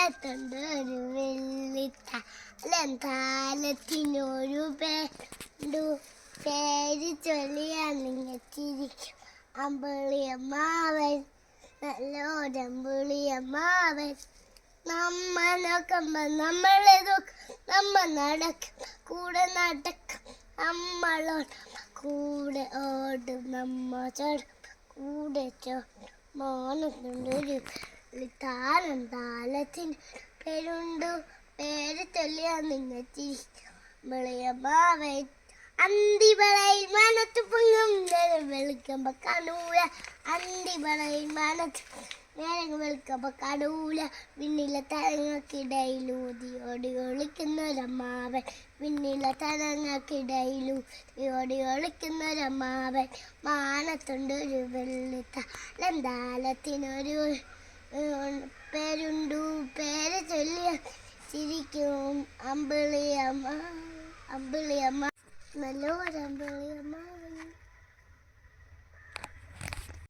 മാനത്തൊണ്ടൊരു വെള്ളിത്താലത്തിനൊരു പേര് ചൊല്ലിയാണെങ്കിൽ ചിരിക്കും അമ്പിളിയമ്മാവൻ നല്ലൊരമ്പിളിയമ്മാവൻ. നമ്മ നോക്കുമ്പോൾ നമ്മ നടക്കും കൂടെ നടക്കും നമ്മളോട് കൂടെ ഓടും നമ്മ കൂടെ മാനത്തൊണ്ടൊരു താലത്തിന് പേര് ചൊല്ലിയാ നിങ്ങൾ ചിരിക്കും അന്തിവളയിൽ മനത്ത് പൊങ്ങും നേരം വെളുക്കുമ്പോ കാണൂല അന്തിവളയിൽ മനത്ത് നേരം വെളുക്കുമ്പോ കാണൂല വിണ്ണിലെ തരങ്ങൾക്കിടയിലൂതി ഓടി ഒളിക്കുന്നൊരമ്മാവൻ വിണ്ണിലെ തരങ്ങൾക്കിടയിലൂതി ഒളിക്കുന്നൊരമ്മാവൻ. മാനത്തൊണ്ടൊരു വെള്ളിത്താലത്തിനൊരു പേര് ചൊല്ലിയ ചിരിക്കും അമ്പിളിയമ്മ നല്ലൊരമ്പിളിയമ്മ.